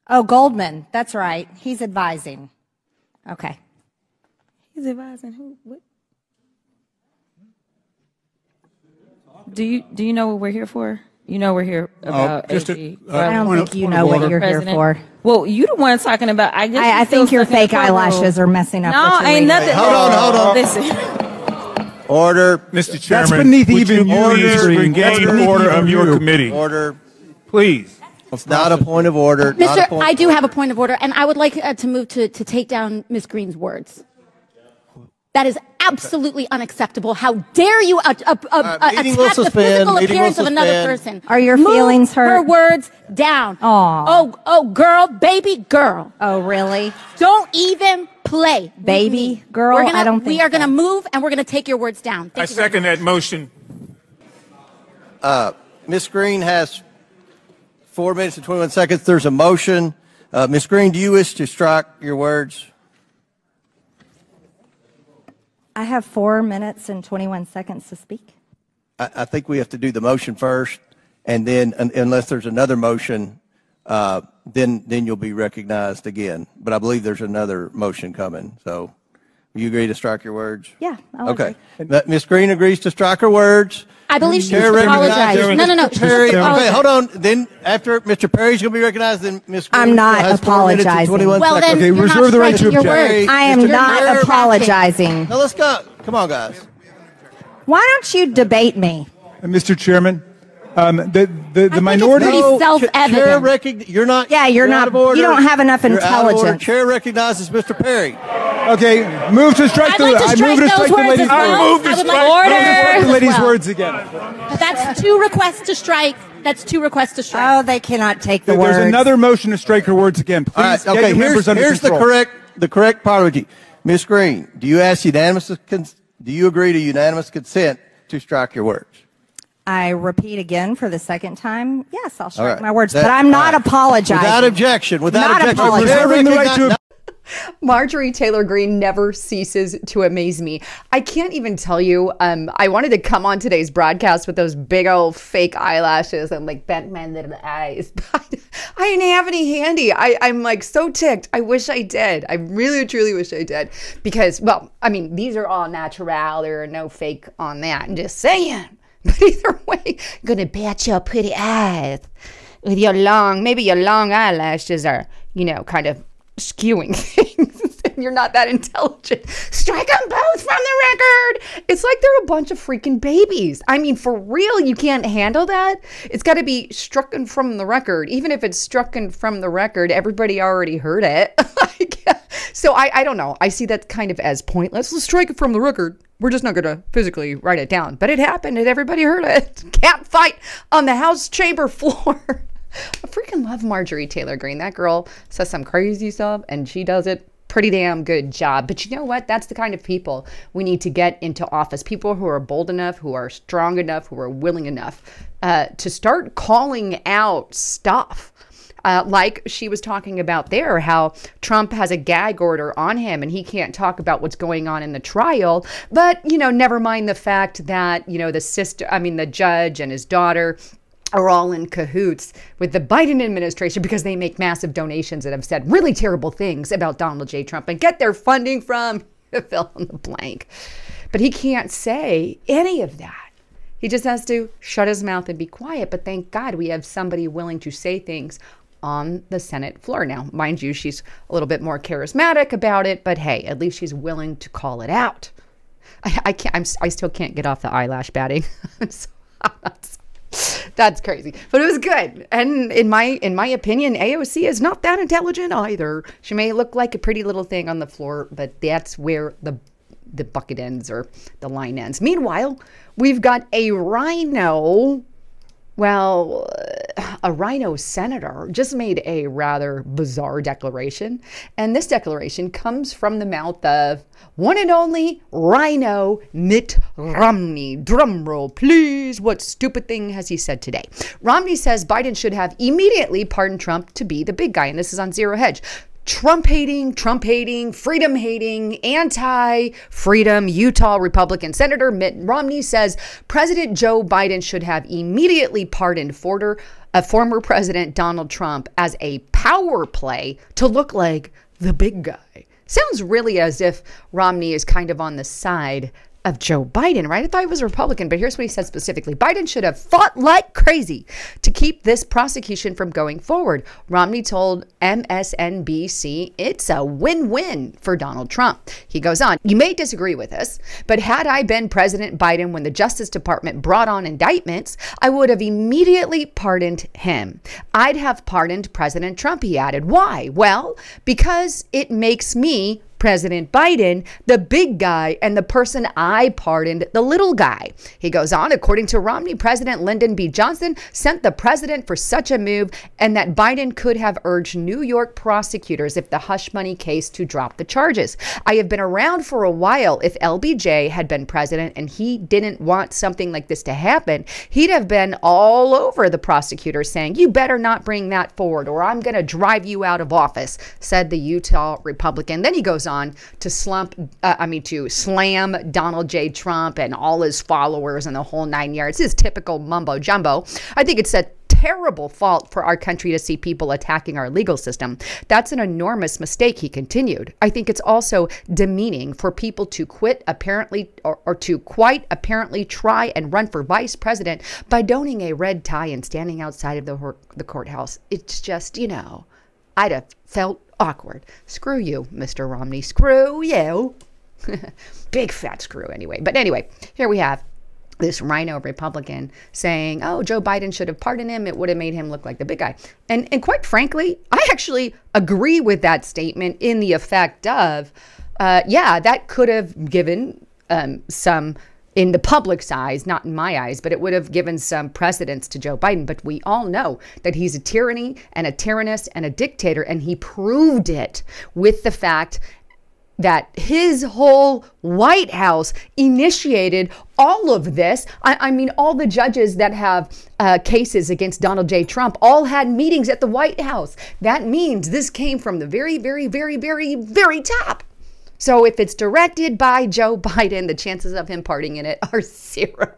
Oh, Goldman. That's right. He's advising. Okay. He's advising who? What? Do you know what we're here for? You know we're here about AG. I don't think you know what you're here for. Well, you the one talking about. I think your fake eyelashes are messing up. No, ain't nothing. Hold on. Listen. Order. Mr. Chairman. That's beneath even you engage the order of your committee. Order. Please. It's not a point of order. Mr. I do have a point of order, and I would like to move to take down Ms. Green's words. That is absolutely unacceptable. How dare you attack the physical appearance of another person? Are your feelings hurt? Her words down. Aw. Oh, girl, baby girl. Oh, really? Don't even play. Baby girl? I don't think we are going to move, and we're going to take your words down. I second that motion. Ms. Green has 4 minutes and 21 seconds. There's a motion. Ms. Green, do you wish to strike your words? I have 4 minutes and 21 seconds to speak. I think we have to do the motion first, and then unless there's another motion, then you'll be recognized again. But I believe there's another motion coming. So, you agree to strike your words? Yeah. Okay. Ms. Green agrees to strike her words. I believe she should apologize. No. Perry, okay, hold on. Then after Mr. Perry's going to be recognized, then Ms. Green I'm not has 4 minutes and apologizing. 21 Well, seconds. then Okay, you're reserve not the right to striking your object. words. I am Mr. not Perry. apologizing. Now let's go. Come on, guys. Why don't you debate me? Mr. Chairman, the minority. pretty self-evident. You're not. Yeah, you're out not. of order. You don't have enough You're out of order. intelligence. Chair recognizes Mr. Perry. Okay, move to strike I'd like to strike those words as well. I move to I would strike- like the order. lady's words again. That's 2 requests to strike. That's 2 requests to strike. Oh, they cannot take the words. There's another motion to strike her words again. Please All right. get Okay. your members under Here's the control. correct apology. Ms. Green, do you agree to unanimous consent to strike your words? I repeat again for the second time. Yes, I'll strike right. my words, That- but I'm not all right. apologizing. Without objection. Not apologizing. Chair Reserving the right recognize- to Marjorie Taylor Greene never ceases to amaze me. I can't even tell you. I wanted to come on today's broadcast with those big old fake eyelashes and like Batman little eyes, but I didn't have any handy. I'm like so ticked. I wish I did. I really, truly wish I did because, well, I mean, these are all natural. There are no fake on that. I'm just saying. But either way, gonna bat your pretty eyes with your maybe your long eyelashes are, kind of skewing things and you're not that intelligent. Strike them both from the record. It's like they're a bunch of freaking babies. I mean, for real, you can't handle that. It's got to be strucken from the record. Even if it's strucken from the record, everybody already heard it. So I don't know. I see that kind of as pointless. Let's strike it from the record. We're just not going to physically write it down. But it happened and everybody heard it. Cat fight on the House chamber floor. I freaking love Marjorie Taylor Greene. That girl says some crazy stuff and she does it pretty damn good job. But you know what? That's the kind of people we need to get into office. People who are bold enough, who are strong enough, who are willing enough to start calling out stuff. Like she was talking about there, how Trump has a gag order on him and he can't talk about what's going on in the trial. But, never mind the fact that, the judge and his daughter are all in cahoots with the Biden administration because they make massive donations and have said really terrible things about Donald J. Trump and get their funding from fill in the blank. But he can't say any of that. He just has to shut his mouth and be quiet. But thank God we have somebody willing to say things on the Senate floor. Now, mind you, she's a little bit more charismatic about it, but hey, at least she's willing to call it out. I still can't get off the eyelash batting. That's crazy, but it was good. And in my opinion, AOC is not that intelligent either. She may look like a pretty little thing on the floor, but that's where the bucket ends or the line ends. Meanwhile, we've got a rhino. Well, a rhino senator just made a rather bizarre declaration. And this declaration comes from the mouth of one and only Rhino Mitt Romney. Drum roll, please. What stupid thing has he said today? Romney says Biden should have immediately pardoned Trump to be the big guy. And this is on Zero Hedge. Trump hating, freedom hating, anti-freedom Utah Republican Senator Mitt Romney says President Joe Biden should have immediately pardoned former President Donald Trump as a power play to look like the big guy. Sounds really as if Romney is kind of on the side of Joe Biden, right? I thought he was a Republican, but here's what he said specifically. Biden should have fought like crazy to keep this prosecution from going forward. Romney told MSNBC it's a win-win for Donald Trump. He goes on, you may disagree with us, but had I been President Biden when the Justice Department brought on indictments, I would have immediately pardoned him. I'd have pardoned President Trump, he added. Why? Well, because it makes me, President Biden, the big guy, and the person I pardoned, the little guy. He goes on, according to Romney, President Lyndon B. Johnson sent the president for such a move, and that Biden could have urged New York prosecutors if the hush money case to drop the charges. I have been around for a while. If LBJ had been president and he didn't want something like this to happen, he'd have been all over the prosecutors saying, you better not bring that forward or I'm going to drive you out of office, said the Utah Republican. Then he goes on to slam Donald J. Trump and all his followers and the whole 9 yards. His typical mumbo jumbo. I think it's a terrible fault for our country to see people attacking our legal system. That's an enormous mistake, he continued. I think it's also demeaning for people to quit apparently or to quite apparently try and run for vice president by donning a red tie and standing outside of the courthouse. It's just, I'd have felt awkward. Screw you, Mr. Romney. Screw you. Big fat screw anyway. But anyway, here we have this rhino Republican saying, oh, Joe Biden should have pardoned him. It would have made him look like the big guy. And quite frankly, I actually agree with that statement in the effect of, that could have given some, in the public's eyes, not in my eyes, but it would have given some precedence to Joe Biden. But we all know that he's a tyranny and a tyrannist and a dictator, and he proved it with the fact that his whole White House initiated all of this. I mean, all the judges that have cases against Donald J. Trump all had meetings at the White House. That means this came from the very, very, very, very, very top. So if it's directed by Joe Biden, the chances of him pardoning in it are zero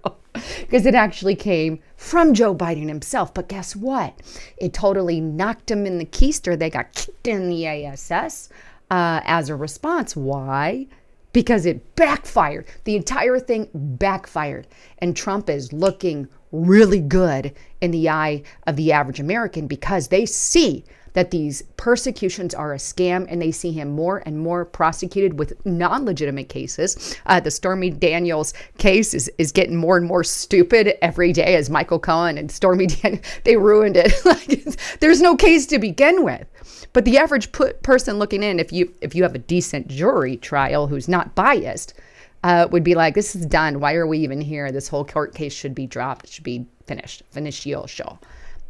because it actually came from Joe Biden himself. But guess what? It totally knocked him in the keister. They got kicked in the ASS as a response. Why? Because it backfired. The entire thing backfired. And Trump is looking really good in the eye of the average American because they see that these persecutions are a scam and they see him more and more prosecuted with non-legitimate cases. The Stormy Daniels case is getting more and more stupid every day as Michael Cohen and Stormy Daniels, they ruined it. There's no case to begin with. But the average person looking in, if you have a decent jury trial who's not biased, would be like, this is done. Why are we even here? This whole court case should be dropped. It should be finished. Finitio.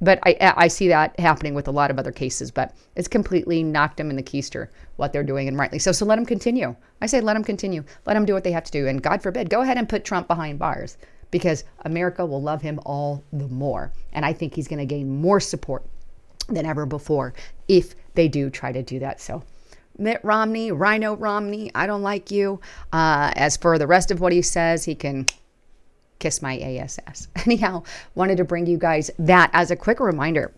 But I see that happening with a lot of other cases, but it's completely knocked them in the keister, what they're doing, and rightly so. So let them continue. I say let them continue. Let them do what they have to do. And God forbid, go ahead and put Trump behind bars because America will love him all the more. And I think he's going to gain more support than ever before if they do try to do that. So Mitt Romney, Rhino Romney, I don't like you. As for the rest of what he says, he can kiss my ass. Anyhow, wanted to bring you guys that as a quick reminder.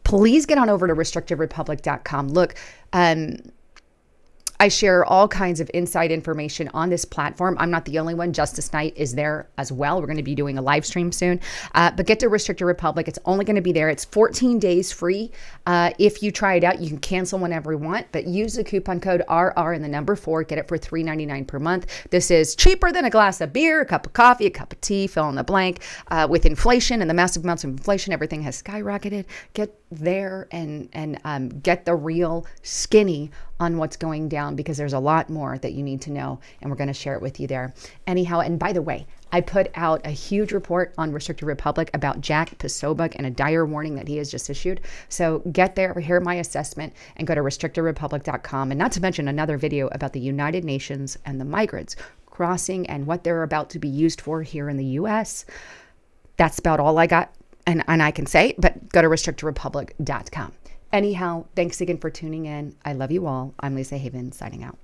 Please get on over to restrictiverepublic.com. Look, I share all kinds of inside information on this platform. I'm not the only one. Justice Night is there as well. We're going to be doing a live stream soon. But get to Restricted Republic. It's only going to be there. It's 14 days free. If you try it out, you can cancel whenever you want, but use the coupon code RR and the number 4. Get it for $3.99 per month. This is cheaper than a glass of beer, a cup of coffee, a cup of tea, fill in the blank. With inflation and the massive amounts of inflation, everything has skyrocketed. Get there and get the real skinny on what's going down because there's a lot more that you need to know and we're going to share it with you there. Anyhow, and by the way, I put out a huge report on Restricted Republic about Jack Posobiec and a dire warning that he has just issued. So get there, hear my assessment, and go to restrictedrepublic.com. And not to mention another video about the United Nations and the migrants crossing and what they're about to be used for here in the U.S. That's about all I got and I can say, but go to restrictedrepublic.com. Anyhow, thanks again for tuning in. I love you all. I'm Lisa Haven signing out.